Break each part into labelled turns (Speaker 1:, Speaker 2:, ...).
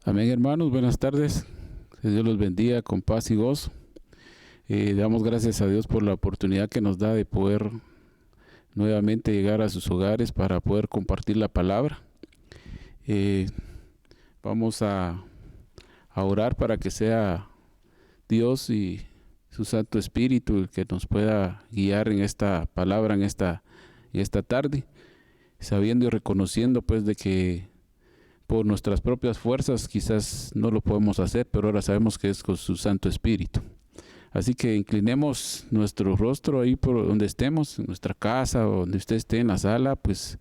Speaker 1: Amén, hermanos, buenas tardes. Que Dios los bendiga con paz y gozo. Damos gracias a Dios por la oportunidad que nos da de poder nuevamente llegar a sus hogares para poder compartir la palabra. Vamos a orar para que sea Dios y su Santo Espíritu el que nos pueda guiar en esta palabra, en esta tarde, sabiendo y reconociendo pues de que por nuestras propias fuerzas quizás no lo podemos hacer, pero ahora sabemos que es con su Santo Espíritu. Así que inclinemos nuestro rostro ahí por donde estemos, en nuestra casa o donde usted esté en la sala, pues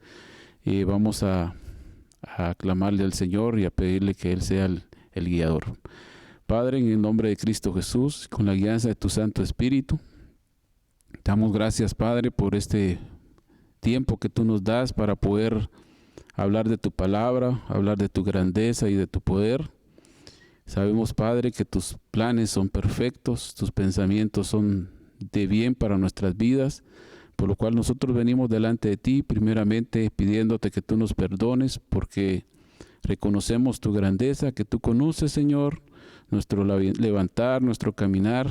Speaker 1: vamos a clamarle al Señor y a pedirle que Él sea el guiador. Padre, en el nombre de Cristo Jesús, con la guianza de tu Santo Espíritu, damos gracias, Padre, por este tiempo que tú nos das para poder hablar de tu palabra, hablar de tu grandeza y de tu poder. Sabemos, Padre, que tus planes son perfectos, tus pensamientos son de bien para nuestras vidas, por lo cual nosotros venimos delante de ti, primeramente pidiéndote que tú nos perdones, porque reconocemos tu grandeza, que tú conoces, Señor, nuestro levantar, nuestro caminar,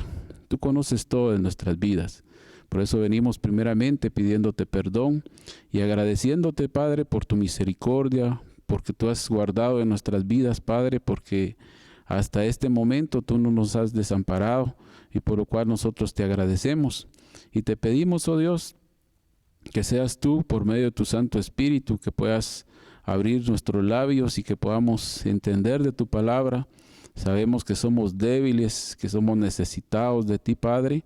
Speaker 1: tú conoces todo de nuestras vidas. Por eso venimos primeramente pidiéndote perdón y agradeciéndote, Padre, por tu misericordia, porque tú has guardado en nuestras vidas, Padre, porque hasta este momento tú no nos has desamparado y por lo cual nosotros te agradecemos. Y te pedimos, oh Dios, que seas tú por medio de tu Santo Espíritu, que puedas abrir nuestros labios y que podamos entender de tu palabra. Sabemos que somos débiles, que somos necesitados de ti, Padre,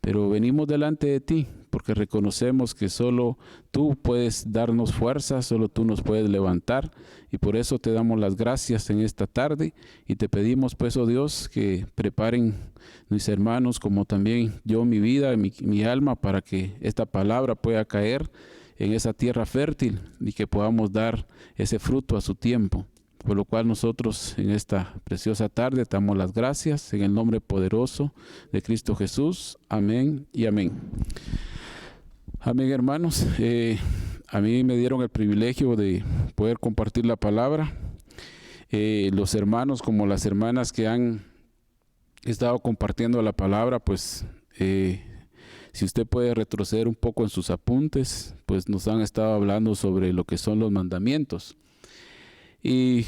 Speaker 1: pero venimos delante de ti porque reconocemos que solo tú puedes darnos fuerza, solo tú nos puedes levantar y por eso te damos las gracias en esta tarde y te pedimos pues, oh Dios, que preparen mis hermanos como también yo mi vida, mi alma para que esta palabra pueda caer en esa tierra fértil y que podamos dar ese fruto a su tiempo. Por lo cual nosotros en esta preciosa tarde te damos las gracias en el nombre poderoso de Cristo Jesús. Amén y amén. Amén, hermanos. A mí me dieron el privilegio de poder compartir la palabra. Los hermanos como las hermanas que han estado compartiendo la palabra, pues si usted puede retroceder un poco en sus apuntes, pues nos han estado hablando sobre lo que son los mandamientos. Y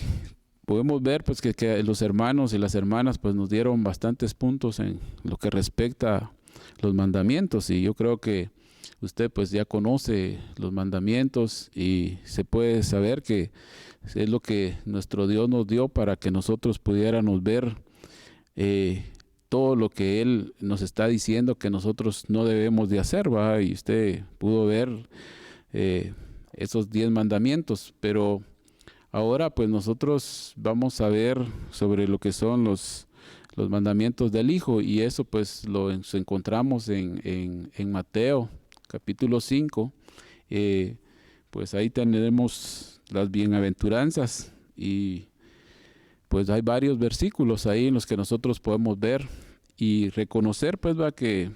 Speaker 1: podemos ver pues que los hermanos y las hermanas pues nos dieron bastantes puntos en lo que respecta a los mandamientos y yo creo que usted pues ya conoce los mandamientos y se puede saber que es lo que nuestro Dios nos dio para que nosotros pudiéramos ver todo lo que Él nos está diciendo que nosotros no debemos de hacer, ¿va? Y usted pudo ver esos 10 mandamientos, pero ahora pues nosotros vamos a ver sobre lo que son los mandamientos del Hijo y eso pues lo encontramos en Mateo capítulo 5. Pues ahí tenemos las bienaventuranzas y pues hay varios versículos ahí en los que nosotros podemos ver y reconocer pues va que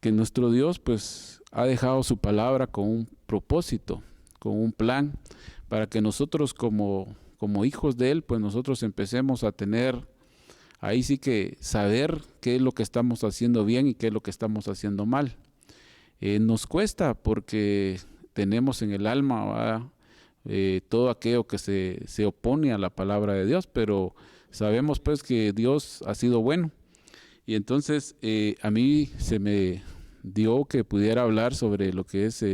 Speaker 1: nuestro Dios pues ha dejado su palabra con un propósito, con un plan, para que nosotros como hijos de Él, pues nosotros empecemos a tener, ahí sí que saber qué es lo que estamos haciendo bien y qué es lo que estamos haciendo mal. Nos cuesta porque tenemos en el alma todo aquello que se opone a la palabra de Dios, pero sabemos pues que Dios ha sido bueno. Y entonces a mí se me dio que pudiera hablar sobre lo que es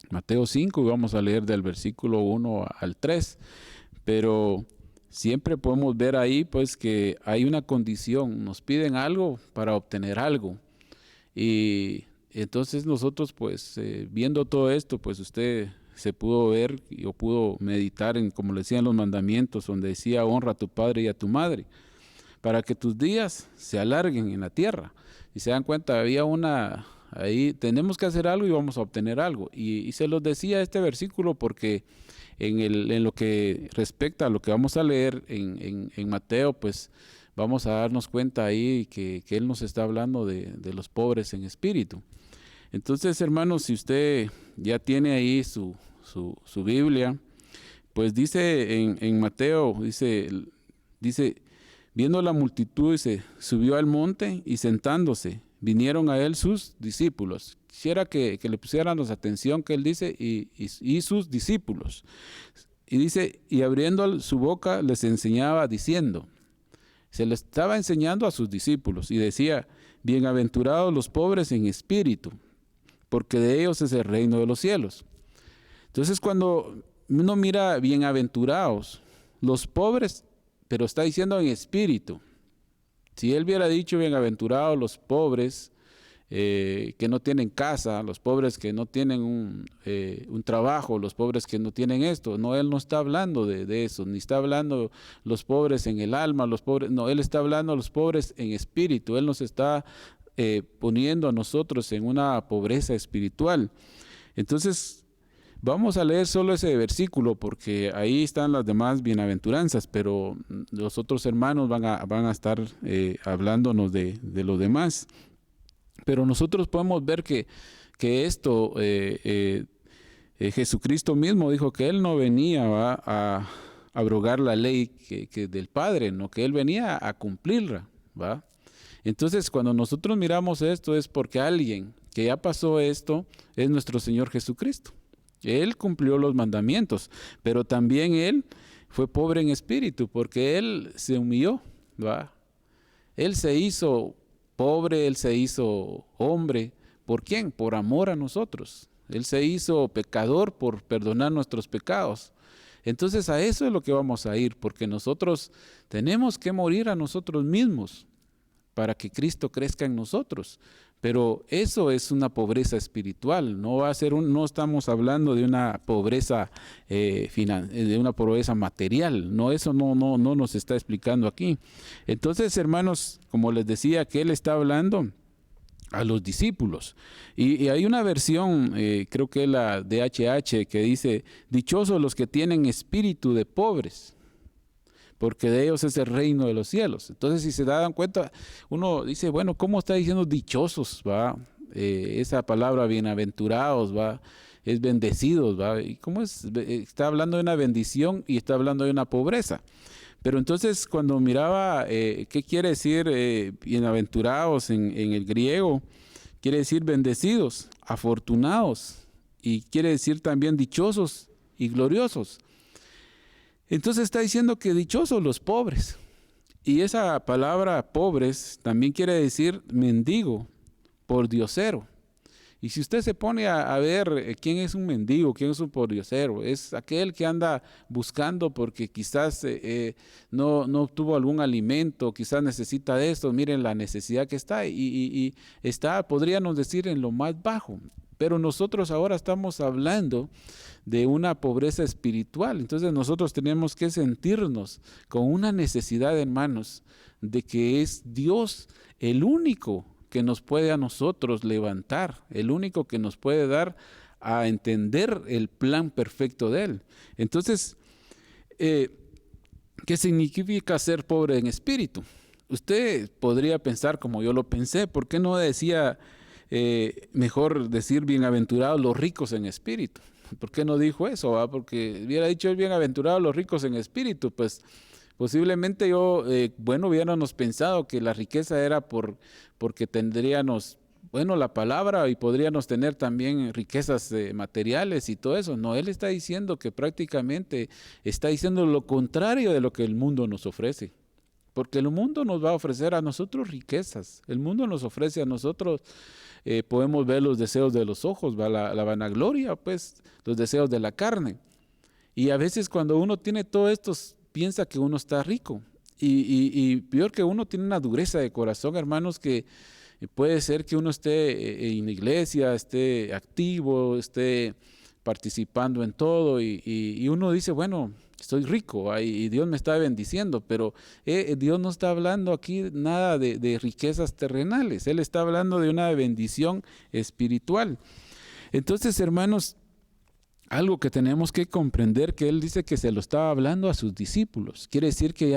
Speaker 1: Mateo 5 y vamos a leer del versículo 1 al 3, pero siempre podemos ver ahí pues que hay una condición, nos piden algo para obtener algo y entonces nosotros pues viendo todo esto pues usted se pudo ver o pudo meditar en como le decían los mandamientos donde decía honra a tu padre y a tu madre para que tus días se alarguen en la tierra y se dan cuenta había una ahí tenemos que hacer algo y vamos a obtener algo. Y se los decía este versículo porque en lo que respecta a lo que vamos a leer en Mateo, pues vamos a darnos cuenta ahí que Él nos está hablando de los pobres en espíritu. Entonces, hermanos, si usted ya tiene ahí su Biblia, Pues dice en Mateo, dice, viendo la multitud, dice, subió al monte y sentándose, vinieron a él sus discípulos. Quisiera que le pusiéramos atención que él dice, y sus discípulos. Y dice, y abriendo su boca les enseñaba diciendo, se le estaba enseñando a sus discípulos y decía, bienaventurados los pobres en espíritu, porque de ellos es el reino de los cielos. Entonces cuando uno mira bienaventurados los pobres, pero está diciendo en espíritu. Si él hubiera dicho bienaventurados los pobres que no tienen casa, los pobres que no tienen un trabajo, los pobres que no tienen esto, no, él no está hablando de eso, ni está hablando los pobres en el alma, los pobres, no, él está hablando los pobres en espíritu, él nos está poniendo a nosotros en una pobreza espiritual. Entonces, vamos a leer solo ese versículo porque ahí están las demás bienaventuranzas, pero los otros hermanos van a estar hablándonos de lo demás. Pero nosotros podemos ver que esto, Jesucristo mismo dijo que Él no venía a abrogar la ley que del Padre, no, que Él venía a cumplirla, ¿va? Entonces, cuando nosotros miramos esto es porque alguien que ya pasó esto es nuestro Señor Jesucristo. Él cumplió los mandamientos, pero también Él fue pobre en espíritu porque Él se humilló, ¿va? Él se hizo pobre, Él se hizo hombre. ¿Por quién? Por amor a nosotros. Él se hizo pecador por perdonar nuestros pecados. Entonces a eso es lo que vamos a ir, porque nosotros tenemos que morir a nosotros mismos para que Cristo crezca en nosotros. Pero eso es una pobreza espiritual, no va a ser no estamos hablando de una pobreza de una pobreza material, no, eso no nos está explicando aquí. Entonces, hermanos, como les decía, que él está hablando a los discípulos. Y hay una versión, creo que es la de DHH, que dice, dichosos los que tienen espíritu de pobres, porque de ellos es el reino de los cielos. Entonces, si se dan cuenta, uno dice, bueno, ¿cómo está diciendo dichosos? ¿Va? Esa palabra bienaventurados, ¿va? Es bendecidos, ¿va? ¿Y cómo es? Está hablando de una bendición y está hablando de una pobreza. Pero entonces, cuando miraba, ¿qué quiere decir bienaventurados en el griego? Quiere decir bendecidos, afortunados, y quiere decir también dichosos y gloriosos. Entonces está diciendo que dichosos los pobres. Y esa palabra pobres también quiere decir mendigo, pordiosero. Y si usted se pone a ver quién es un mendigo, quién es un pordiosero, es aquel que anda buscando porque quizás no obtuvo algún alimento, quizás necesita de esto, miren la necesidad que está y está, podríamos decir, en lo más bajo. Pero nosotros ahora estamos hablando de una pobreza espiritual. Entonces nosotros tenemos que sentirnos con una necesidad, hermanos, de que es Dios el único que nos puede a nosotros levantar, el único que nos puede dar a entender el plan perfecto de Él. Entonces, ¿qué significa ser pobre en espíritu? Usted podría pensar como yo lo pensé, ¿por qué no decía mejor decir bienaventurados los ricos en espíritu? ¿Por qué no dijo eso? ¿Va? Porque hubiera dicho bienaventurados los ricos en espíritu, pues posiblemente hubiéramos pensado que la riqueza era porque tendríamos, la palabra y podríamos tener también riquezas materiales y todo eso. No, él está diciendo que prácticamente está diciendo lo contrario de lo que el mundo nos ofrece. Porque el mundo nos va a ofrecer a nosotros riquezas. El mundo nos ofrece a nosotros, podemos ver los deseos de los ojos, la vanagloria, pues, los deseos de la carne. Y a veces cuando uno tiene todo esto, piensa que uno está rico. Y peor que uno tiene una dureza de corazón, hermanos, que puede ser que uno esté en la iglesia, esté activo, esté participando en todo y uno dice, bueno, estoy rico y Dios me está bendiciendo, pero Dios no está hablando aquí nada de riquezas terrenales, Él está hablando de una bendición espiritual. Entonces, hermanos, algo que tenemos que comprender, que Él dice que se lo estaba hablando a sus discípulos, quiere decir que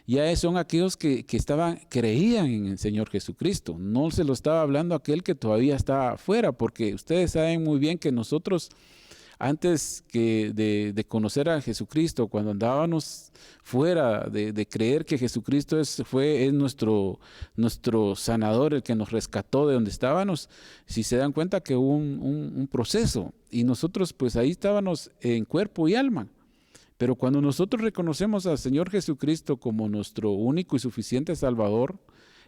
Speaker 1: ya son aquellos que creían en el Señor Jesucristo, no se lo estaba hablando a aquel que todavía está afuera, porque ustedes saben muy bien que nosotros, antes de conocer a Jesucristo, cuando andábamos fuera de creer que Jesucristo es nuestro sanador, el que nos rescató de donde estábamos, si se dan cuenta que hubo un proceso, y nosotros pues ahí estábamos en cuerpo y alma. Pero cuando nosotros reconocemos al Señor Jesucristo como nuestro único y suficiente Salvador,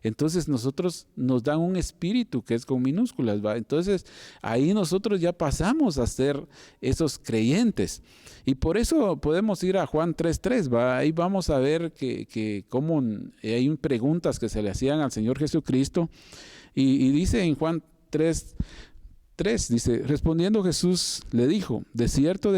Speaker 1: entonces nosotros nos dan un espíritu que es con minúsculas, ¿va? Entonces ahí nosotros ya pasamos a ser esos creyentes. Y por eso podemos ir a Juan 3:3, ¿va? Ahí vamos a ver que cómo hay preguntas que se le hacían al Señor Jesucristo. Y dice en Juan 3:3, dice, respondiendo Jesús le dijo, de cierto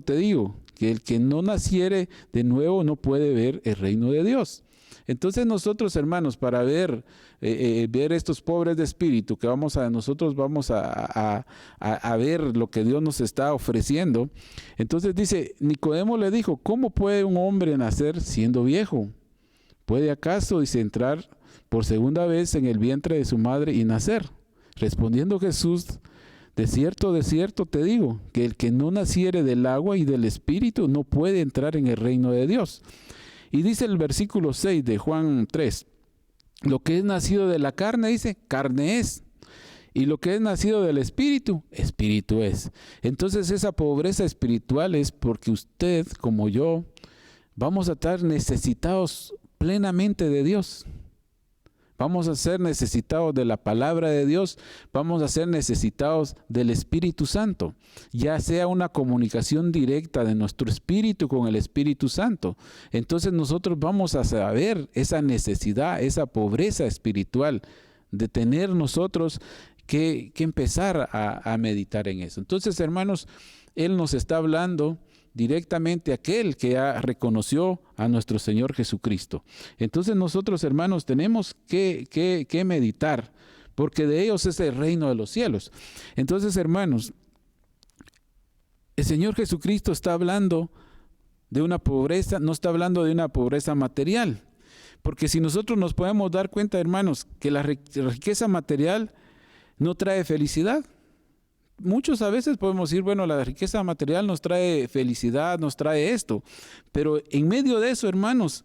Speaker 1: te digo, que el que no naciere de nuevo no puede ver el reino de Dios. Entonces nosotros, hermanos, para ver estos pobres de espíritu, que nosotros vamos a ver lo que Dios nos está ofreciendo. Entonces dice, Nicodemo le dijo, ¿cómo puede un hombre nacer siendo viejo? ¿Puede acaso, dice, entrar por segunda vez en el vientre de su madre y nacer? Respondiendo Jesús, de cierto te digo, que el que no naciere del agua y del espíritu no puede entrar en el reino de Dios. Y dice el versículo 6 de Juan 3, lo que es nacido de la carne, dice, carne es. Y lo que es nacido del espíritu, espíritu es. Entonces esa pobreza espiritual es porque usted, como yo, vamos a estar necesitados plenamente de Dios. Vamos a ser necesitados de la palabra de Dios, vamos a ser necesitados del Espíritu Santo, ya sea una comunicación directa de nuestro espíritu con el Espíritu Santo. Entonces nosotros vamos a saber esa necesidad, esa pobreza espiritual, de tener nosotros que empezar a meditar en eso. Entonces, hermanos, Él nos está hablando directamente aquel que reconoció a nuestro Señor Jesucristo. Entonces nosotros, hermanos, tenemos que meditar, porque de ellos es el reino de los cielos. Entonces, hermanos, el Señor Jesucristo está hablando de una pobreza, no está hablando de una pobreza material, porque si nosotros nos podemos dar cuenta, hermanos, que la riqueza material no trae felicidad. Muchos a veces podemos decir, bueno, la riqueza material nos trae felicidad, nos trae esto, pero en medio de eso, hermanos,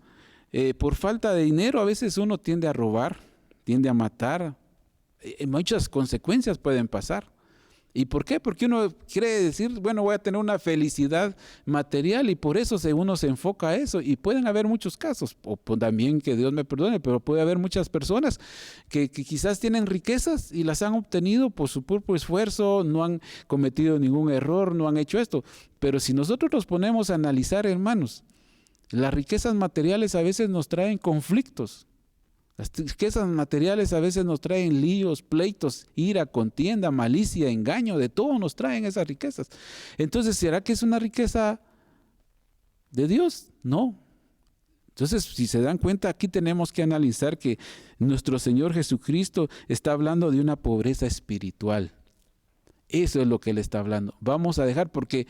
Speaker 1: por falta de dinero a veces uno tiende a robar, tiende a matar, muchas consecuencias pueden pasar. ¿Y por qué? Porque uno quiere decir, bueno, voy a tener una felicidad material y por eso uno se enfoca a eso. Y pueden haber muchos casos, o también que Dios me perdone, pero puede haber muchas personas que quizás tienen riquezas y las han obtenido por su propio esfuerzo, no han cometido ningún error, no han hecho esto. Pero si nosotros nos ponemos a analizar, hermanos, las riquezas materiales a veces nos traen conflictos. Las riquezas materiales a veces nos traen líos, pleitos, ira, contienda, malicia, engaño, de todo nos traen esas riquezas. Entonces, ¿será que es una riqueza de Dios? No. Entonces, si se dan cuenta, aquí tenemos que analizar que nuestro Señor Jesucristo está hablando de una pobreza espiritual. Eso es lo que Él está hablando. Vamos a dejar, porque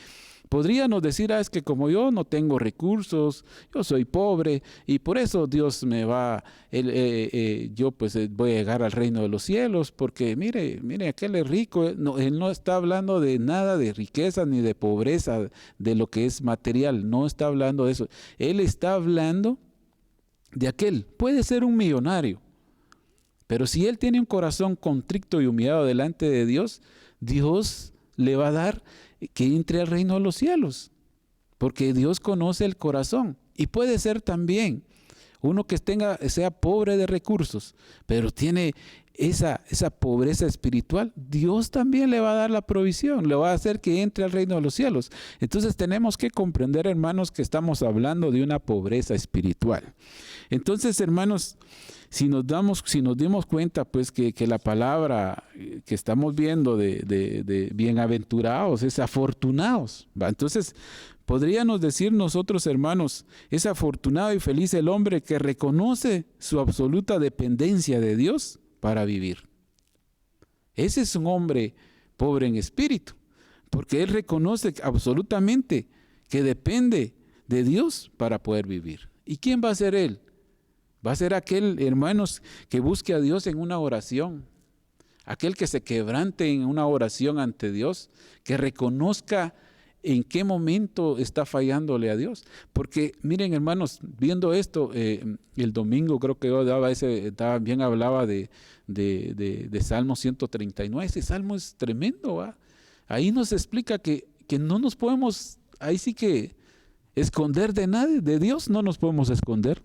Speaker 1: podríamos decir, es que como yo no tengo recursos, yo soy pobre y por eso Dios me va, yo pues voy a llegar al reino de los cielos, porque mire, aquel es rico. Él no está hablando de nada de riqueza ni de pobreza, de lo que es material, no está hablando de eso. Él está hablando de aquel, puede ser un millonario, pero si él tiene un corazón contrito y humillado delante de Dios, Dios le va a dar que entre al reino de los cielos, porque Dios conoce el corazón. Y puede ser también uno que sea pobre de recursos, pero tiene esa pobreza espiritual. Dios también le va a dar la provisión, le va a hacer que entre al reino de los cielos. Entonces tenemos que comprender, hermanos, que estamos hablando de una pobreza espiritual. Entonces, hermanos, si nos dimos cuenta, pues, que la palabra que estamos viendo de bienaventurados es afortunados, ¿va? Entonces, podríamos decir nosotros, hermanos, es afortunado y feliz el hombre que reconoce su absoluta dependencia de Dios para vivir. Ese es un hombre pobre en espíritu, porque él reconoce absolutamente que depende de Dios para poder vivir. ¿Y quién va a ser él? Va a ser aquel, hermanos, que busque a Dios en una oración, aquel que se quebrante en una oración ante Dios, que reconozca en qué momento está fallándole a Dios. Porque miren, hermanos, viendo esto, el domingo creo que yo también hablaba de Salmo 139. Ese salmo es tremendo, ¿va? Ahí nos explica que no nos podemos, ahí sí que esconder de nadie, de Dios no nos podemos esconder.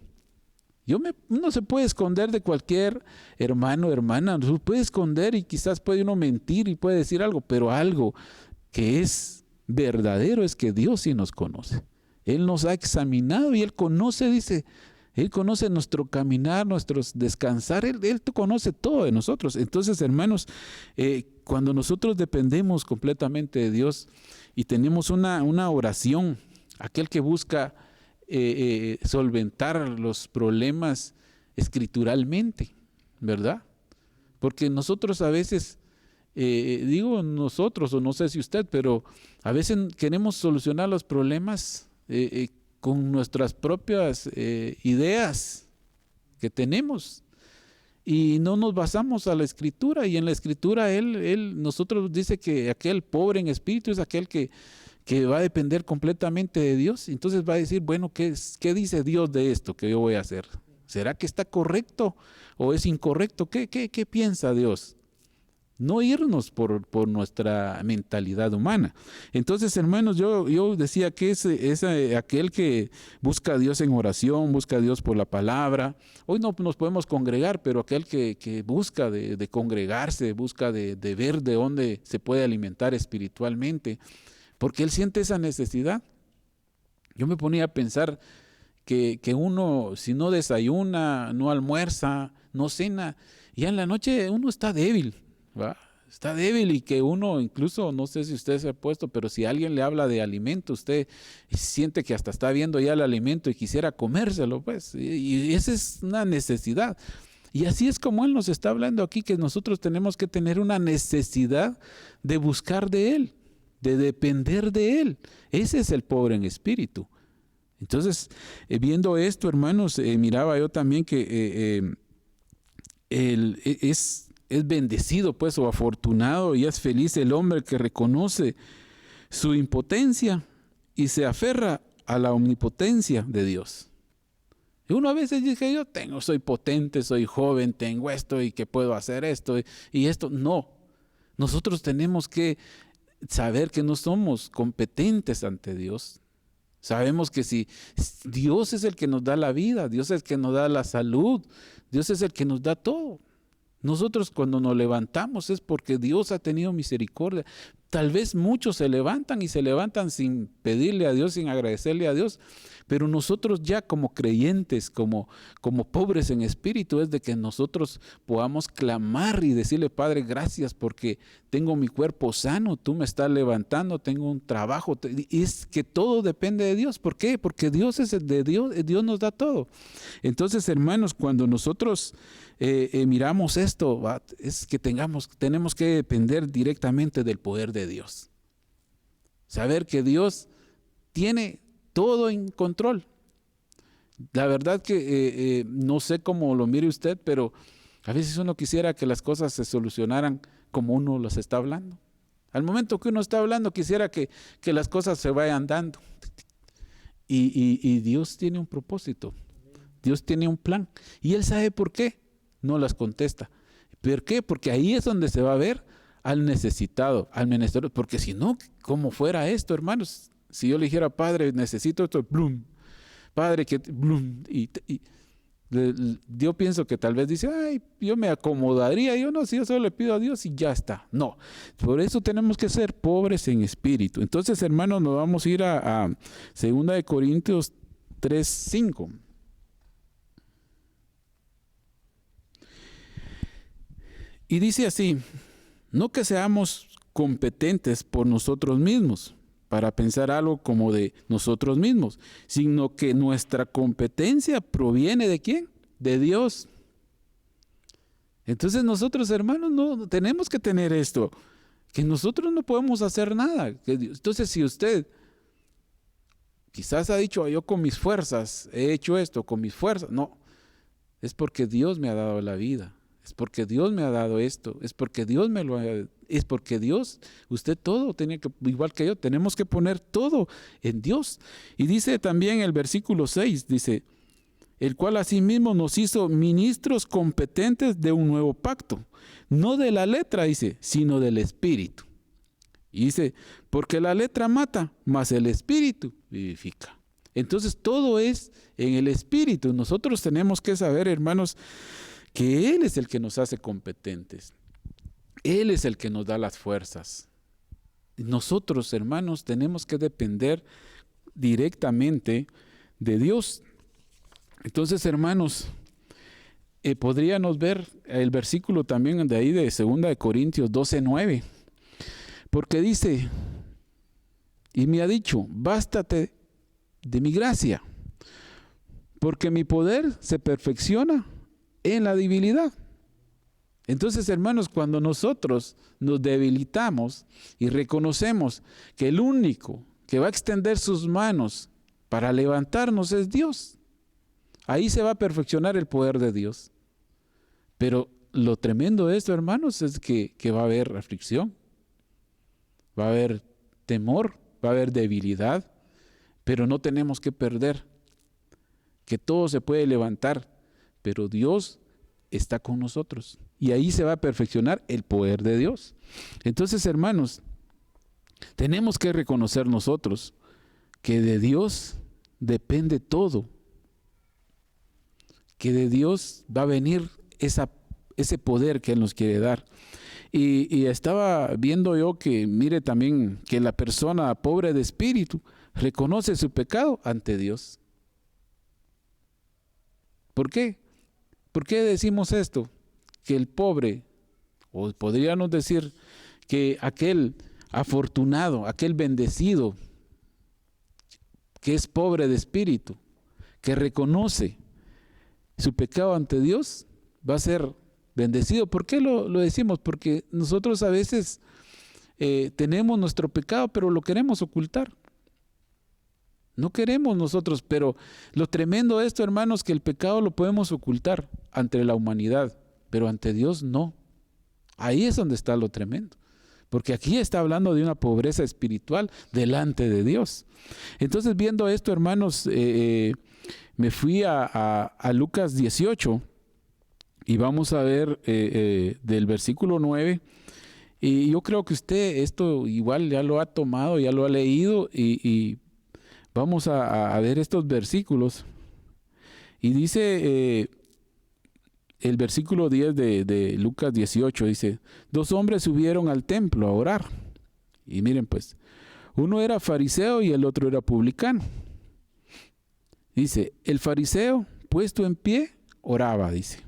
Speaker 1: Uno se puede esconder de cualquier hermano, hermana, se puede esconder y quizás puede uno mentir y puede decir algo, pero algo que es verdadero es que Dios sí nos conoce. Él nos ha examinado y Él conoce, dice, Él conoce nuestro caminar, nuestros descansar, Él conoce todo de nosotros. Entonces, hermanos, cuando nosotros dependemos completamente de Dios y tenemos una oración, aquel que busca solventar los problemas escrituralmente, ¿verdad? Porque nosotros a veces, digo nosotros, o no sé si usted, pero a veces queremos solucionar los problemas con nuestras propias ideas que tenemos y no nos basamos a la Escritura, y en la Escritura nosotros dice que aquel pobre en espíritu es aquel que va a depender completamente de Dios. Entonces va a decir, bueno, ¿qué dice Dios de esto que yo voy a hacer? ¿Será que está correcto o es incorrecto? ¿Qué piensa Dios? No irnos por nuestra mentalidad humana. Entonces, hermanos, yo decía que es aquel que busca a Dios en oración, busca a Dios por la palabra. Hoy no nos podemos congregar, pero aquel que busca de congregarse, busca de ver de dónde se puede alimentar espiritualmente, porque él siente esa necesidad. Yo me ponía a pensar que uno, si no desayuna, no almuerza, no cena, ya en la noche uno está débil, ¿va? Está débil, y que uno incluso, no sé si usted se ha puesto, pero si alguien le habla de alimento, usted siente que hasta está viendo ya el alimento y quisiera comérselo, pues, y esa es una necesidad. Y así es como Él nos está hablando aquí, que nosotros tenemos que tener una necesidad de buscar de Él, de depender de Él. Ese es el pobre en espíritu. Entonces, viendo esto, hermanos, miraba yo también que es bendecido, pues, o afortunado, y es feliz el hombre que reconoce su impotencia y se aferra a la omnipotencia de Dios. Y uno a veces dice, soy potente, soy joven, tengo esto y que puedo hacer esto y esto. No, nosotros tenemos que saber que no somos competentes ante Dios. Sabemos que si Dios es el que nos da la vida, Dios es el que nos da la salud, Dios es el que nos da todo. Nosotros cuando nos levantamos es porque Dios ha tenido misericordia. Tal vez muchos se levantan y se levantan sin pedirle a Dios, sin agradecerle a Dios, pero nosotros ya como creyentes, como pobres en espíritu, es de que nosotros podamos clamar y decirle, Padre, gracias porque tengo mi cuerpo sano, tú me estás levantando, tengo un trabajo, y es que todo depende de Dios. ¿Por qué? Porque Dios es de Dios, Dios nos da todo. Entonces, hermanos, cuando nosotros miramos esto, es que tenemos que depender directamente del poder de Dios. Saber que Dios tiene todo en control. La verdad que no sé cómo lo mire usted, pero a veces uno quisiera que las cosas se solucionaran como uno las está hablando. Al momento que uno está hablando, quisiera que las cosas se vayan dando. Y Dios tiene un propósito. Dios tiene un plan. Y Él sabe por qué no las contesta. ¿Por qué? Porque ahí es donde se va a ver al necesitado, al menester. Porque si no, ¿cómo fuera esto, hermanos? Si yo le dijera, Padre, necesito esto, blum. Padre, que blum. Yo pienso que tal vez dice, ay, yo me acomodaría. Yo no, si yo solo le pido a Dios y ya está. No, por eso tenemos que ser pobres en espíritu. Entonces, hermanos, nos vamos a ir a 2 Corintios 3:5. Y dice así, no que seamos competentes por nosotros mismos para pensar algo como de nosotros mismos, sino que nuestra competencia proviene ¿de quién? De Dios. Entonces nosotros, hermanos, no tenemos que tener esto, que nosotros no podemos hacer nada. Entonces, si usted quizás ha dicho, yo con mis fuerzas he hecho esto, con mis fuerzas, no, es porque Dios me ha dado la vida. Es porque Dios me ha dado esto, es porque Dios me lo ha es porque Dios, usted todo tenía que, igual que yo, tenemos que poner todo en Dios. Y dice también el versículo 6, dice, el cual asimismo nos hizo ministros competentes de un nuevo pacto, no de la letra, dice, sino del Espíritu. Y dice, porque la letra mata, mas el Espíritu vivifica. Entonces todo es en el Espíritu. Nosotros tenemos que saber, hermanos, que Él es el que nos hace competentes. Él es el que nos da las fuerzas. Nosotros, hermanos, tenemos que depender directamente de Dios. Entonces, hermanos, podríamos ver el versículo también de ahí de 2 Corintios 12:9. Porque dice, y me ha dicho, bástate de mi gracia, porque mi poder se perfecciona en la debilidad. Entonces, hermanos, cuando nosotros nos debilitamos y reconocemos que el único que va a extender sus manos para levantarnos es Dios, ahí se va a perfeccionar el poder de Dios. Pero lo tremendo de esto, hermanos, es que va a haber aflicción, va a haber temor, va a haber debilidad, pero no tenemos que perder, que todo se puede levantar, pero Dios está con nosotros y ahí se va a perfeccionar el poder de Dios. Entonces, hermanos, tenemos que reconocer nosotros que de Dios depende todo, que de Dios va a venir ese poder que Él nos quiere dar. Y estaba viendo yo que, mire también, que la persona pobre de espíritu reconoce su pecado ante Dios. ¿Por qué? ¿Por qué decimos esto? Que el pobre, o podríamos decir que aquel afortunado, aquel bendecido, que es pobre de espíritu, que reconoce su pecado ante Dios, va a ser bendecido. ¿Por qué lo decimos? Porque nosotros a veces tenemos nuestro pecado, pero lo queremos ocultar. No queremos nosotros, pero lo tremendo de esto, hermanos, que el pecado lo podemos ocultar ante la humanidad, pero ante Dios no. Ahí es donde está lo tremendo, porque aquí está hablando de una pobreza espiritual delante de Dios. Entonces, viendo esto, hermanos, me fui a Lucas 18 y vamos a ver del versículo 9. Y yo creo que usted esto igual ya lo ha tomado, ya lo ha leído y vamos a ver estos versículos. Y dice el versículo 10 de Lucas 18, dice, 2 hombres subieron al templo a orar. Y miren pues, uno era fariseo y el otro era publicano. Dice, el fariseo puesto en pie oraba, dice.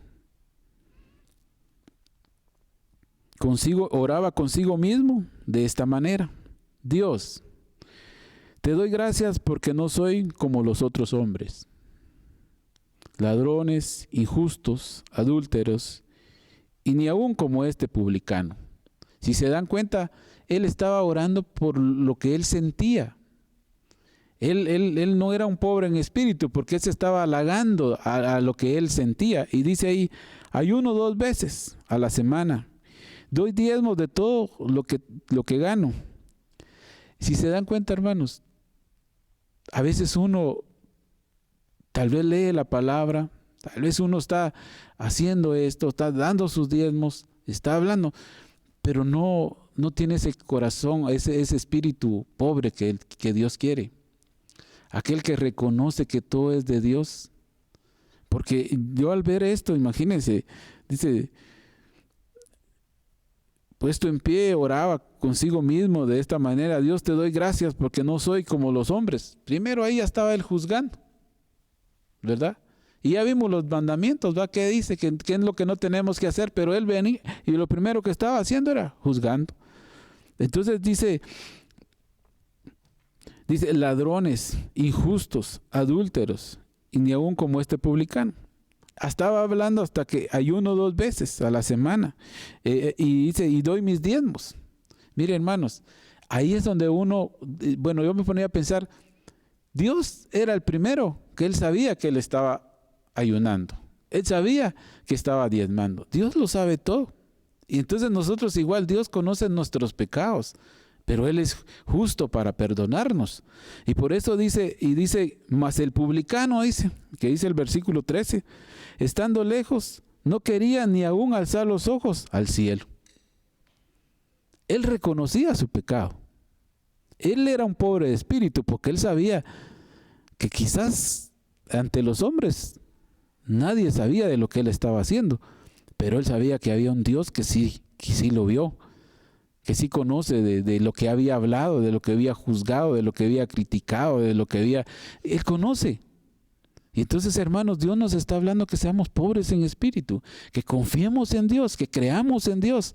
Speaker 1: Oraba consigo mismo de esta manera: Dios, te doy gracias porque no soy como los otros hombres, ladrones, injustos, adúlteros, y ni aún como este publicano. Si se dan cuenta, él estaba orando por lo que él sentía. Él no era un pobre en espíritu, porque él se estaba halagando a lo que él sentía. Y dice ahí, ayuno 2 veces a la semana, doy diezmos de todo lo que gano. Si se dan cuenta, hermanos, a veces uno tal vez lee la palabra, tal vez uno está haciendo esto, está dando sus diezmos, está hablando, pero no tiene ese corazón, ese espíritu pobre que Dios quiere. Aquel que reconoce que todo es de Dios. Porque yo al ver esto, imagínense, dice, puesto en pie, oraba consigo mismo de esta manera: Dios, te doy gracias porque no soy como los hombres. Primero ahí ya estaba él juzgando, ¿verdad? Y ya vimos los mandamientos, ¿verdad? ¿Qué dice? ¿Qué es lo que no tenemos que hacer? Pero él venía y lo primero que estaba haciendo era juzgando. Entonces dice, ladrones, injustos, adúlteros, y ni aún como este publicano. Estaba hablando hasta que ayuno 2 veces a la semana. Y dice, y doy mis diezmos. Mire, hermanos, ahí es donde uno, bueno, yo me ponía a pensar, Dios era el primero que él sabía que él estaba ayunando. Él sabía que estaba diezmando. Dios lo sabe todo. Y entonces nosotros igual, Dios conoce nuestros pecados, pero Él es justo para perdonarnos. Y por eso dice, mas el publicano dice, que dice el versículo 13, estando lejos, no quería ni aún alzar los ojos al cielo. Él reconocía su pecado. Él era un pobre de espíritu porque él sabía que quizás ante los hombres nadie sabía de lo que él estaba haciendo, pero él sabía que había un Dios que sí lo vio, que sí conoce de lo que había hablado, de lo que había juzgado, de lo que había criticado, de lo que había... Él conoce. Y entonces, hermanos, Dios nos está hablando que seamos pobres en espíritu, que confiemos en Dios, que creamos en Dios,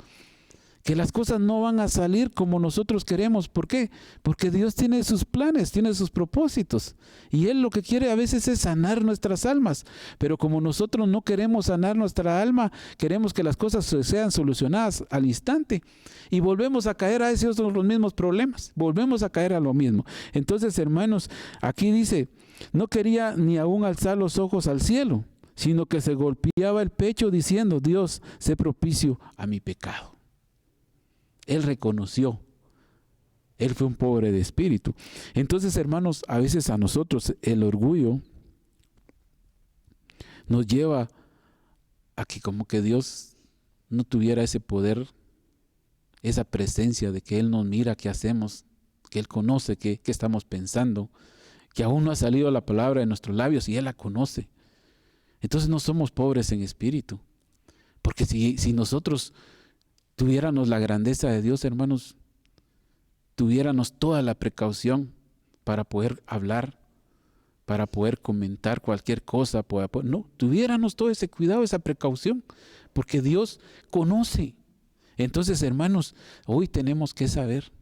Speaker 1: que las cosas no van a salir como nosotros queremos. ¿Por qué? Porque Dios tiene sus planes, tiene sus propósitos. Y Él lo que quiere a veces es sanar nuestras almas. Pero como nosotros no queremos sanar nuestra alma, queremos que las cosas sean solucionadas al instante. Y volvemos a caer a esos los mismos problemas. Volvemos a caer a lo mismo. Entonces, hermanos, aquí dice, no quería ni aún alzar los ojos al cielo, sino que se golpeaba el pecho diciendo, Dios, sé propicio a mi pecado. Él reconoció, él fue un pobre de espíritu. Entonces, hermanos, a veces a nosotros el orgullo nos lleva a que como que Dios no tuviera ese poder, esa presencia de que Él nos mira qué hacemos, que Él conoce qué estamos pensando, que aún no ha salido la palabra de nuestros labios y Él la conoce. Entonces no somos pobres en espíritu, porque si nosotros tuviéramos la grandeza de Dios, hermanos, tuviéramos toda la precaución para poder hablar, para poder comentar cualquier cosa, no, tuviéramos todo ese cuidado, esa precaución, porque Dios conoce. Entonces, hermanos, hoy tenemos que saber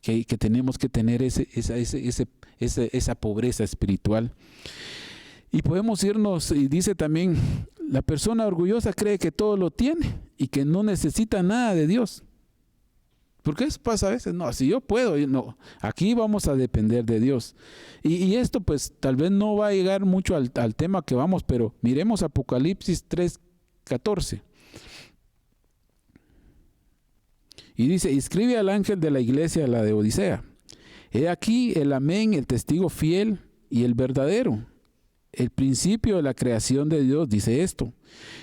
Speaker 1: que tenemos que tener esa pobreza espiritual. Y podemos irnos, y dice también, la persona orgullosa cree que todo lo tiene y que no necesita nada de Dios. Porque eso pasa a veces, no, si yo puedo, no, aquí vamos a depender de Dios. Y esto pues tal vez no va a llegar mucho al tema que vamos, pero miremos Apocalipsis 3:14. Y dice, escribe al ángel de la iglesia, la de Odisea, he aquí el amén, el testigo fiel y el verdadero, el principio de la creación de Dios, dice esto.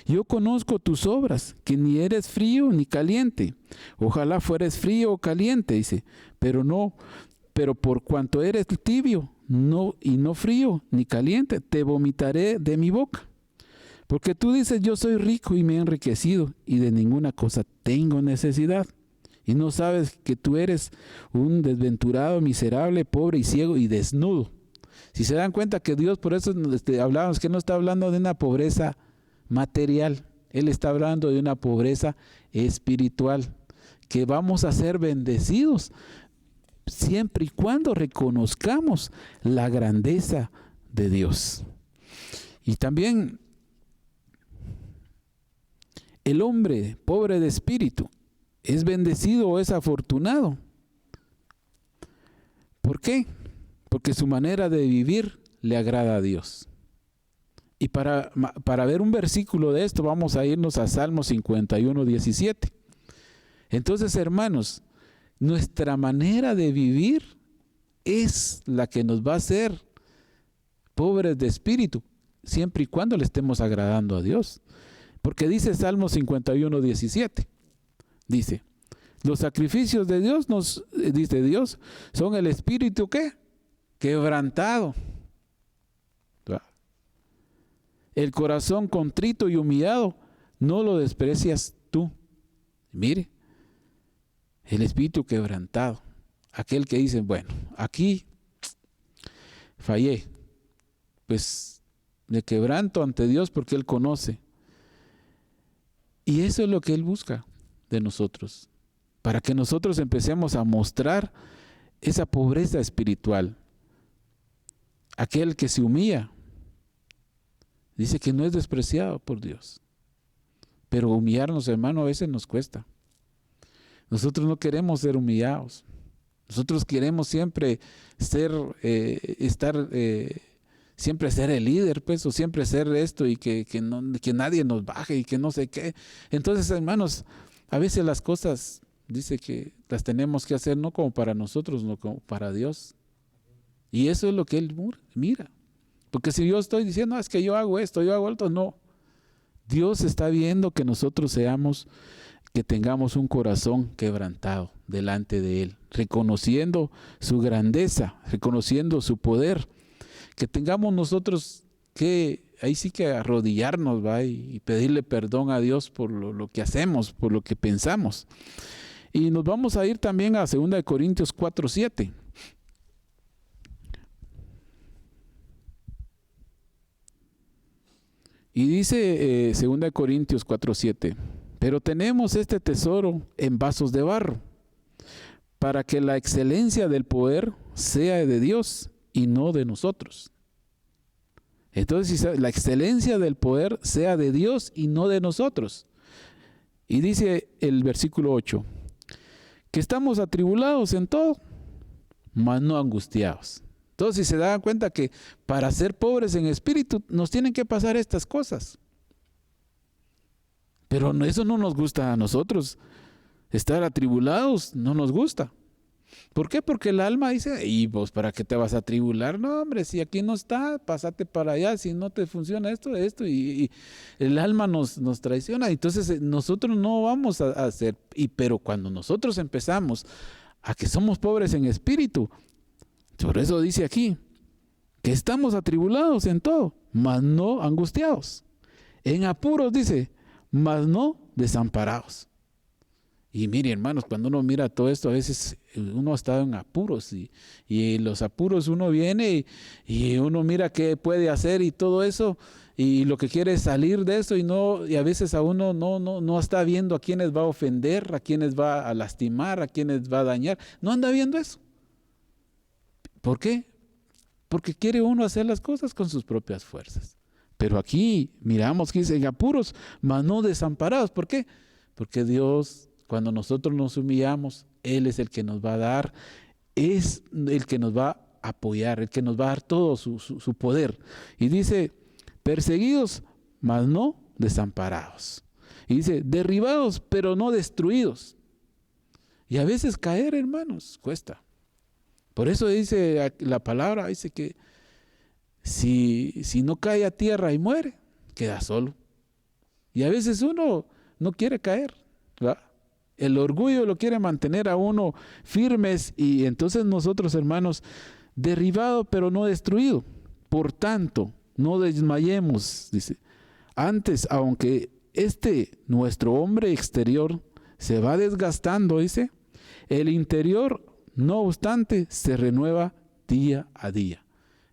Speaker 1: Yo conozco tus obras, que ni eres frío ni caliente. Ojalá fueres frío o caliente, dice, pero por cuanto eres tibio, no frío ni caliente, te vomitaré de mi boca. Porque tú dices, yo soy rico y me he enriquecido, y de ninguna cosa tengo necesidad. Y no sabes que tú eres un desventurado, miserable, pobre y ciego y desnudo. Si se dan cuenta que Dios, por eso hablábamos que no está hablando de una pobreza material, Él está hablando de una pobreza espiritual, que vamos a ser bendecidos siempre y cuando reconozcamos la grandeza de Dios. Y también el hombre pobre de espíritu es bendecido o es afortunado. ¿Por qué? Porque su manera de vivir le agrada a Dios. Y para ver un versículo de esto, vamos a irnos a Salmo 51:17. Entonces, hermanos, nuestra manera de vivir es la que nos va a hacer pobres de espíritu, siempre y cuando le estemos agradando a Dios. Porque dice Salmo 51:17, dice, los sacrificios de Dios dice Dios, son el espíritu ¿qué? Quebrantado. El corazón contrito y humillado, no lo desprecias tú. Mire, el espíritu quebrantado, aquel que dice, bueno, aquí fallé, pues me quebranto ante Dios porque Él conoce. Y eso es lo que Él busca de nosotros, para que nosotros empecemos a mostrar esa pobreza espiritual. Aquel que se humilla, dice que no es despreciado por Dios. Pero humillarnos, hermano, a veces nos cuesta. Nosotros no queremos ser humillados. Nosotros queremos siempre siempre ser el líder, pues, o siempre ser esto y que nadie nos baje y que no sé qué. Entonces, hermanos, A veces las cosas, dice que las tenemos que hacer no como para nosotros, no como para Dios. Y eso es lo que Él mira. Porque si yo estoy diciendo, es que yo hago esto, yo hago esto, no. Dios está viendo que nosotros que tengamos un corazón quebrantado delante de Él, reconociendo su grandeza, reconociendo su poder, que tengamos nosotros que, ahí sí que arrodillarnos, ¿va? Y pedirle perdón a Dios por lo que hacemos, por lo que pensamos. Y nos vamos a ir también a 2 Corintios 4:7. Y dice 2 Corintios 4:7, pero tenemos este tesoro en vasos de barro, para que la excelencia del poder sea de Dios y no de nosotros. Entonces, la excelencia del poder sea de Dios y no de nosotros. Y dice el versículo 8, que estamos atribulados en todo, mas no angustiados. Entonces, si se dan cuenta que para ser pobres en espíritu nos tienen que pasar estas cosas. Pero eso no nos gusta a nosotros. Estar atribulados no nos gusta. ¿Por qué? Porque el alma dice, ¿y vos para qué te vas a atribular? No, hombre, si aquí no está, pásate para allá, si no te funciona esto, y el alma nos traiciona. Entonces nosotros no vamos a hacer, pero cuando nosotros empezamos a que somos pobres en espíritu, por eso dice aquí, que estamos atribulados en todo, mas no angustiados. En apuros dice, mas no desamparados. Y mire, hermanos, cuando uno mira todo esto, a veces uno ha estado en apuros y los apuros uno viene y uno mira qué puede hacer y todo eso, y lo que quiere es salir de eso y a veces a uno no está viendo a quiénes va a ofender, a quiénes va a lastimar, a quiénes va a dañar. No anda viendo eso. ¿Por qué? Porque quiere uno hacer las cosas con sus propias fuerzas. Pero aquí miramos que dice en apuros, mas no desamparados. ¿Por qué? Porque Dios, cuando nosotros nos humillamos, Él es el que nos va a dar, es el que nos va a apoyar, el que nos va a dar todo su poder. Y dice, perseguidos, mas no desamparados. Y dice, derribados, pero no destruidos. Y a veces caer, hermanos, cuesta. Por eso dice la palabra, dice que si no cae a tierra y muere, queda solo. Y a veces uno no quiere caer, ¿verdad? El orgullo lo quiere mantener a uno firmes y entonces nosotros, hermanos, derribado pero no destruido. Por tanto, no desmayemos, dice. Antes, aunque nuestro hombre exterior se va desgastando, dice, el interior, no obstante, se renueva día a día.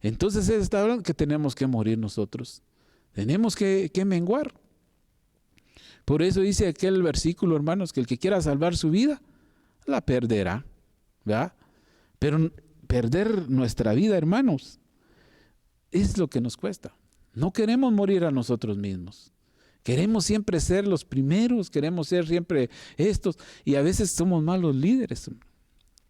Speaker 1: Entonces él está hablando que tenemos que morir nosotros. Tenemos que menguar. Por eso dice aquel versículo, hermanos, que el que quiera salvar su vida, la perderá, ¿verdad? Pero perder nuestra vida, hermanos, es lo que nos cuesta. No queremos morir a nosotros mismos. Queremos siempre ser los primeros, queremos ser siempre estos, y a veces somos malos líderes.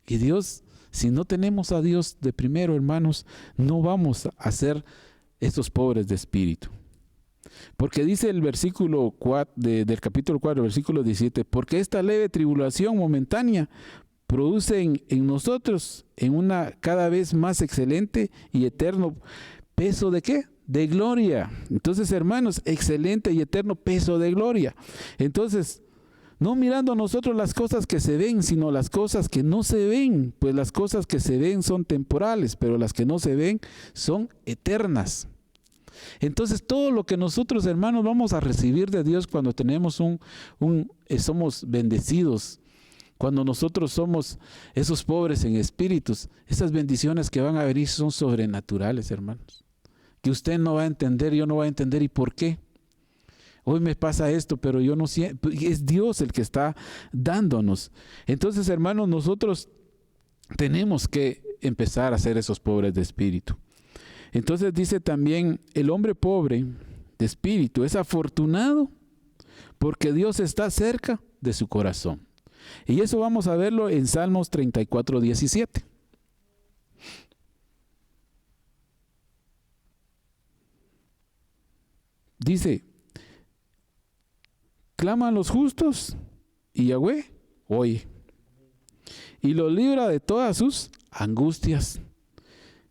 Speaker 1: Y Dios, si no tenemos a Dios de primero, hermanos, no vamos a ser estos pobres de espíritu. Porque dice el versículo 4 del capítulo 4, versículo 17, porque esta leve tribulación momentánea produce en nosotros en una cada vez más excelente y eterno peso ¿de qué? De gloria. Entonces, hermanos, excelente y eterno peso de gloria. Entonces, no mirando nosotros las cosas que se ven, sino las cosas que no se ven, pues las cosas que se ven son temporales, pero las que no se ven son eternas. Entonces todo lo que nosotros, hermanos, vamos a recibir de Dios cuando tenemos somos bendecidos, cuando nosotros somos esos pobres en espíritus, esas bendiciones que van a venir son sobrenaturales, hermanos, que usted no va a entender, yo no voy a entender. ¿Y por qué? Hoy me pasa esto, pero yo no siento, es Dios el que está dándonos. Entonces, hermanos, nosotros tenemos que empezar a ser esos pobres de espíritu. Entonces dice también, el hombre pobre de espíritu es afortunado porque Dios está cerca de su corazón. Y eso vamos a verlo en Salmos 34, 17. Dice, claman los justos Y Yahweh oye y lo libra de todas sus angustias.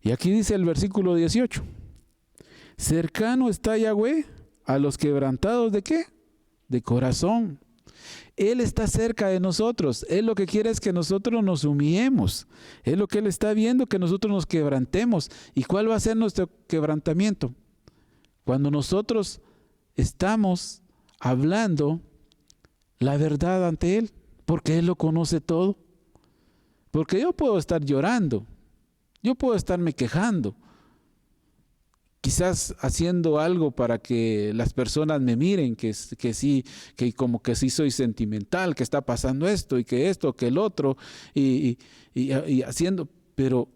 Speaker 1: Y aquí dice el versículo 18: cercano está Yahweh a los quebrantados ¿de qué? De corazón. Él está cerca de nosotros. Él lo que quiere es que nosotros nos humillemos. Es lo que Él está viendo, que nosotros nos quebrantemos. ¿Y cuál va a ser nuestro quebrantamiento? Cuando nosotros estamos hablando la verdad ante Él, porque Él lo conoce todo. Porque yo puedo estar llorando, yo puedo estarme quejando, quizás haciendo algo para que las personas me miren, que sí, que como que sí soy sentimental, que está pasando esto y que esto, que el otro, y haciendo, pero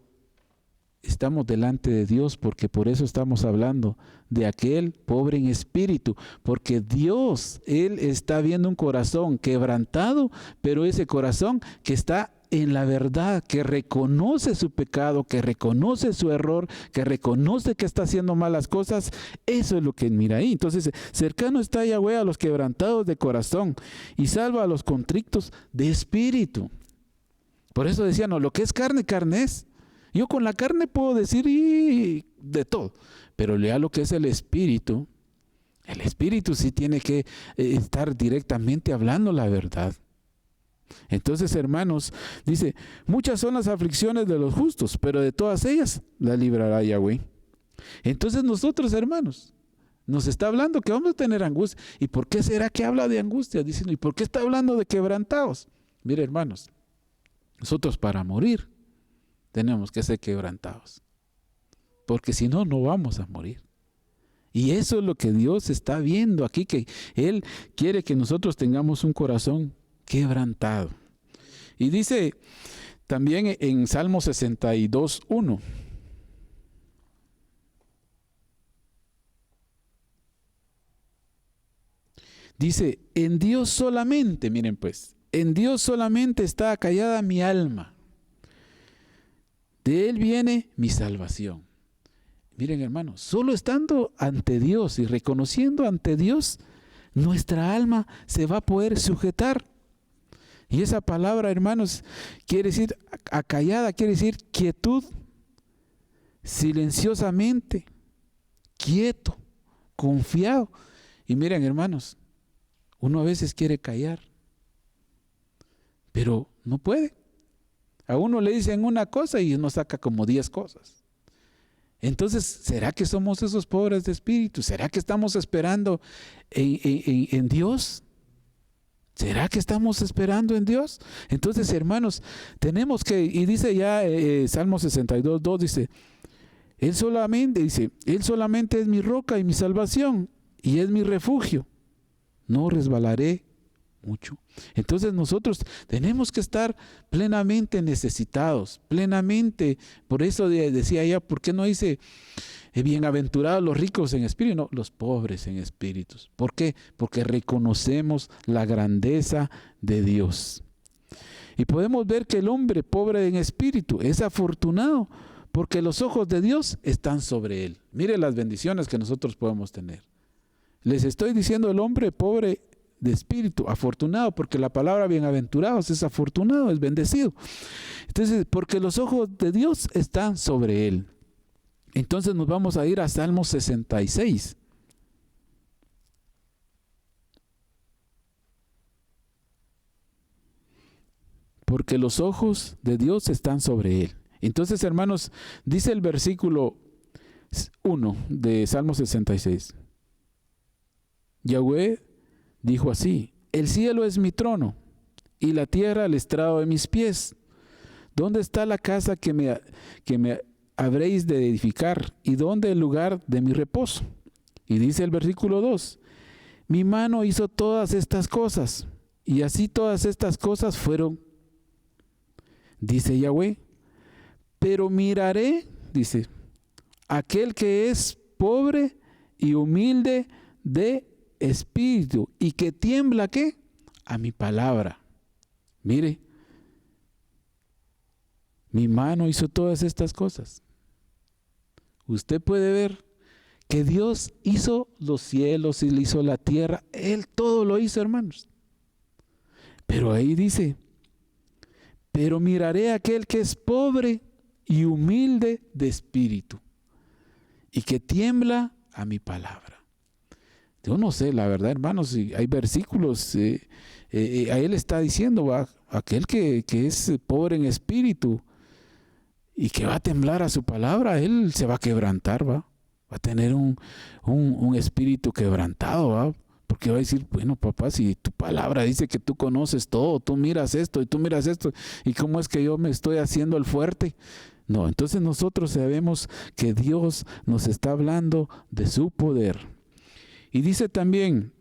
Speaker 1: estamos delante de Dios, porque por eso estamos hablando de aquel pobre en espíritu, porque Dios, Él está viendo un corazón quebrantado, pero ese corazón que está en la verdad, que reconoce su pecado, que reconoce su error, que reconoce que está haciendo malas cosas. Eso es lo que mira ahí. Entonces, cercano está Yahweh a los quebrantados de corazón y salva a los contritos de espíritu. Por eso decía, no, lo que es carne, carne es. Yo con la carne puedo decir de todo, pero lea lo que es el espíritu. El espíritu sí tiene que estar directamente hablando la verdad. Entonces, hermanos, dice, muchas son las aflicciones de los justos, pero de todas ellas la librará Yahweh. Entonces nosotros, hermanos, nos está hablando que vamos a tener angustia. ¿Y por qué será que habla de angustia? Diciendo, ¿y por qué está hablando de quebrantados? Mire, hermanos, nosotros para morir tenemos que ser quebrantados, porque si no, no vamos a morir. Y eso es lo que Dios está viendo aquí, que Él quiere que nosotros tengamos un corazón quebrantado. Y dice también en Salmo 62:1, dice, en Dios solamente, miren pues, en Dios solamente está acallada mi alma, de Él viene mi salvación. Miren, hermanos, solo estando ante Dios y reconociendo ante Dios, nuestra alma se va a poder sujetar. Y esa palabra, hermanos, quiere decir acallada, quiere decir quietud, silenciosamente, quieto, confiado. Y miren, hermanos, uno a veces quiere callar, pero no puede. A uno le dicen una cosa y uno saca como 10 cosas. Entonces, ¿será que somos esos pobres de espíritu? ¿Será que estamos esperando en Dios? ¿Será que estamos esperando en Dios? Entonces, hermanos, tenemos que, y dice ya Salmo 62:2, dice, Él solamente es mi roca y mi salvación, y es mi refugio. No resbalaré mucho. Entonces nosotros tenemos que estar plenamente necesitados, plenamente. Por eso decía ella, ¿por qué no dice bienaventurados los ricos en espíritu? No, los pobres en espíritus. ¿Por qué? Porque reconocemos la grandeza de Dios. Y podemos ver que el hombre pobre en espíritu es afortunado porque los ojos de Dios están sobre él. Mire las bendiciones que nosotros podemos tener. Les estoy diciendo el hombre pobre de espíritu, afortunado, porque la palabra bienaventurados es afortunado, es bendecido. Entonces, porque los ojos de Dios están sobre él. Entonces nos vamos a ir a Salmo 66. Porque los ojos de Dios están sobre él. Entonces, hermanos, dice el versículo 1 de Salmo 66. Yahweh dijo así, el cielo es mi trono y la tierra el estrado de mis pies. ¿Dónde está la casa que me habréis de edificar? ¿Y dónde el lugar de mi reposo? Y dice el versículo 2, mi mano hizo todas estas cosas, y así todas estas cosas fueron. Dice Yahweh, pero miraré, dice, aquel que es pobre y humilde de espíritu y que tiembla ¿qué? A mi palabra. Mire, mi mano hizo todas estas cosas. Usted puede ver que Dios hizo los cielos y hizo la tierra. Él todo lo hizo, hermanos. Pero ahí dice, pero miraré a aquel que es pobre y humilde de espíritu y que tiembla a mi palabra. Yo no sé, la verdad, hermanos, si hay versículos, a él está diciendo, ¿va? Aquel que es pobre en espíritu y que va a temblar a su palabra, él se va a quebrantar, ¿va? Va a tener un espíritu quebrantado, ¿va? Porque va a decir, bueno, papá, si tu palabra dice que tú conoces todo, tú miras esto y tú miras esto, ¿y cómo es que yo me estoy haciendo el fuerte? No, entonces nosotros sabemos que Dios nos está hablando de su poder. Y dice también,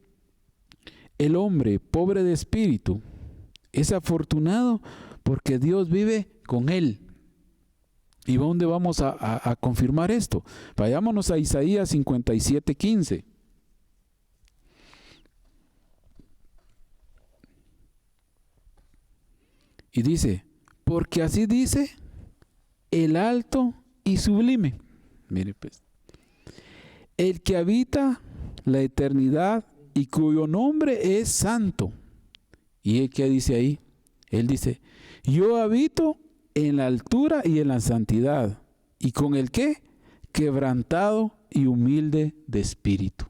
Speaker 1: el hombre pobre de espíritu es afortunado porque Dios vive con él. ¿Y dónde vamos a confirmar esto? Vayámonos a Isaías 57:15. Y dice, porque así dice el alto y sublime. Mire pues, el que habita la eternidad y cuyo nombre es santo. ¿Y él qué dice ahí? Él dice, yo habito en la altura y en la santidad. ¿Y con el qué? Quebrantado y humilde de espíritu.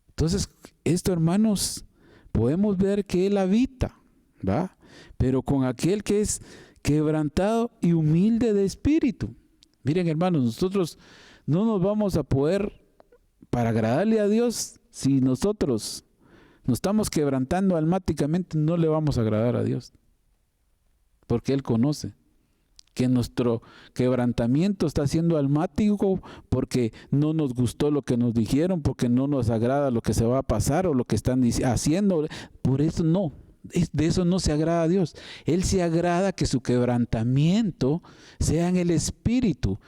Speaker 1: Entonces, esto, hermanos, podemos ver que él habita, ¿va? Pero con aquel que es quebrantado y humilde de espíritu. Miren, hermanos, nosotros no nos vamos a poder, para agradarle a Dios, si nosotros nos estamos quebrantando almáticamente, no le vamos a agradar a Dios. Porque Él conoce que nuestro quebrantamiento está siendo almático porque no nos gustó lo que nos dijeron, porque no nos agrada lo que se va a pasar o lo que están haciendo. Por eso no, de eso no se agrada a Dios. Él se agrada que su quebrantamiento sea en el espíritu.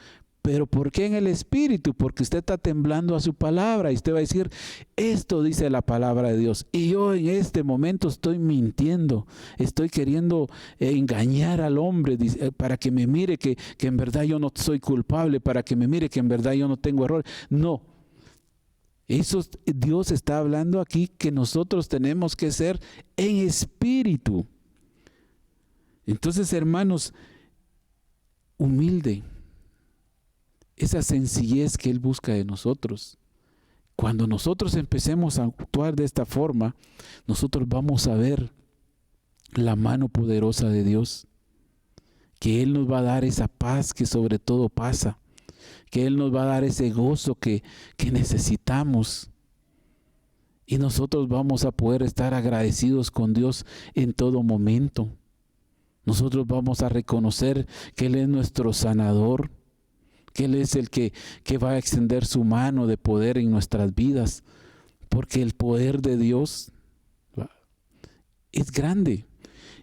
Speaker 1: ¿Pero por qué en el espíritu? Porque usted está temblando a su palabra y usted va a decir, esto dice la palabra de Dios. Y yo en este momento estoy mintiendo, estoy queriendo engañar al hombre para que me mire que en verdad yo no soy culpable, para que me mire que en verdad yo no tengo error. No, eso Dios está hablando aquí que nosotros tenemos que ser en espíritu. Entonces, hermanos, humilde. Esa sencillez que Él busca de nosotros. Cuando nosotros empecemos a actuar de esta forma, nosotros vamos a ver la mano poderosa de Dios. Que Él nos va a dar esa paz que sobre todo pasa. Que Él nos va a dar ese gozo que necesitamos. Y nosotros vamos a poder estar agradecidos con Dios en todo momento. Nosotros vamos a reconocer que Él es nuestro sanador. Que Él es el que va a extender su mano de poder en nuestras vidas, porque el poder de Dios es grande.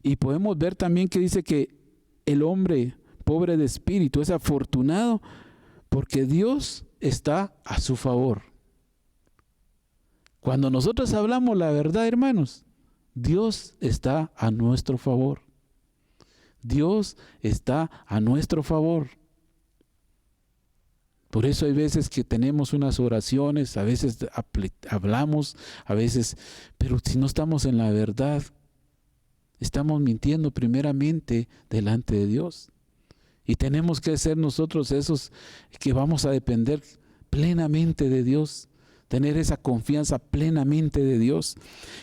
Speaker 1: Y podemos ver también que dice que el hombre pobre de espíritu es afortunado porque Dios está a su favor. Cuando nosotros hablamos la verdad, hermanos, Dios está a nuestro favor. Dios está a nuestro favor. Por eso hay veces que tenemos unas oraciones, a veces hablamos, a veces, pero si no estamos en la verdad, estamos mintiendo primeramente delante de Dios. Y tenemos que ser nosotros esos que vamos a depender plenamente de Dios, tener esa confianza plenamente de Dios.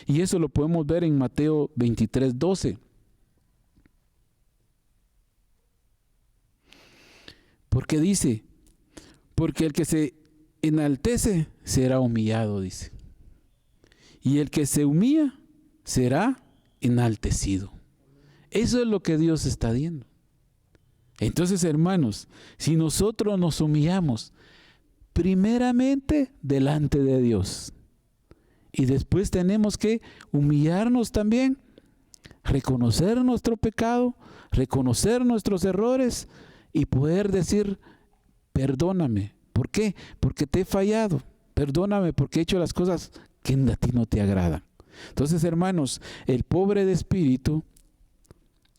Speaker 1: Y eso lo podemos ver en Mateo 23:12. Porque dice, porque el que se enaltece será humillado, dice. Y el que se humilla será enaltecido. Eso es lo que Dios está diciendo. Entonces, hermanos, si nosotros nos humillamos primeramente delante de Dios y después tenemos que humillarnos también, reconocer nuestro pecado, reconocer nuestros errores y poder decir, perdóname. ¿Por qué? Porque te he fallado. Perdóname porque he hecho las cosas que a ti no te agradan. Entonces, hermanos, el pobre de espíritu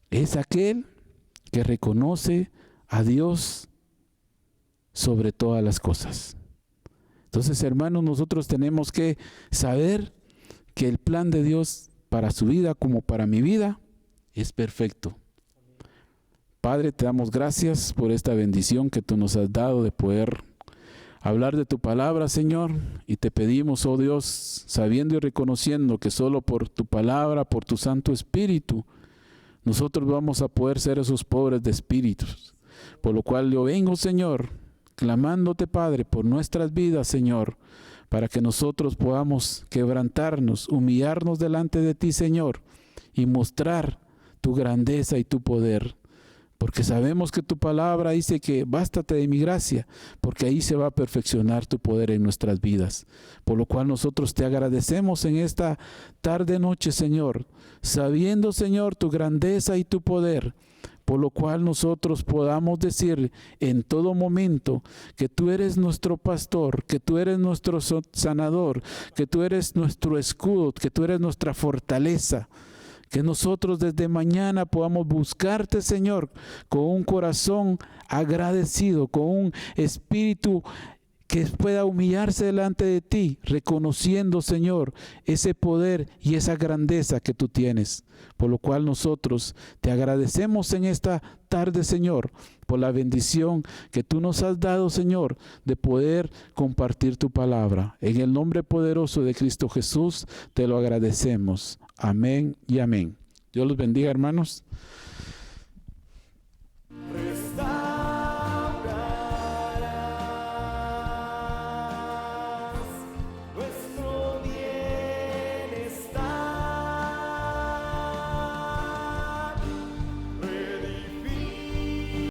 Speaker 1: es aquel que reconoce a Dios sobre todas las cosas. Entonces, hermanos, nosotros tenemos que saber que el plan de Dios para su vida como para mi vida, es perfecto. Padre, te damos gracias por esta bendición que tú nos has dado de poder hablar de tu palabra, Señor, y te pedimos, oh Dios, sabiendo y reconociendo que solo por tu palabra, por tu Santo Espíritu, nosotros vamos a poder ser esos pobres de espíritus. Por lo cual yo vengo, Señor, clamándote, Padre, por nuestras vidas, Señor, para que nosotros podamos quebrantarnos, humillarnos delante de ti, Señor, y mostrar tu grandeza y tu poder. Porque sabemos que tu palabra dice que bástate de mi gracia, porque ahí se va a perfeccionar tu poder en nuestras vidas. Por lo cual nosotros te agradecemos en esta tarde noche, Señor, sabiendo, Señor, tu grandeza y tu poder. Por lo cual nosotros podamos decir en todo momento que tú eres nuestro pastor, que tú eres nuestro sanador, que tú eres nuestro escudo, que tú eres nuestra fortaleza. Que nosotros desde mañana podamos buscarte, Señor, con un corazón agradecido, con un espíritu que pueda humillarse delante de ti, reconociendo, Señor, ese poder y esa grandeza que tú tienes. Por lo cual nosotros te agradecemos en esta tarde, Señor, por la bendición que tú nos has dado, Señor, de poder compartir tu palabra. En el nombre poderoso de Cristo Jesús, te lo agradecemos. Amén y amén. Dios los bendiga, hermanos.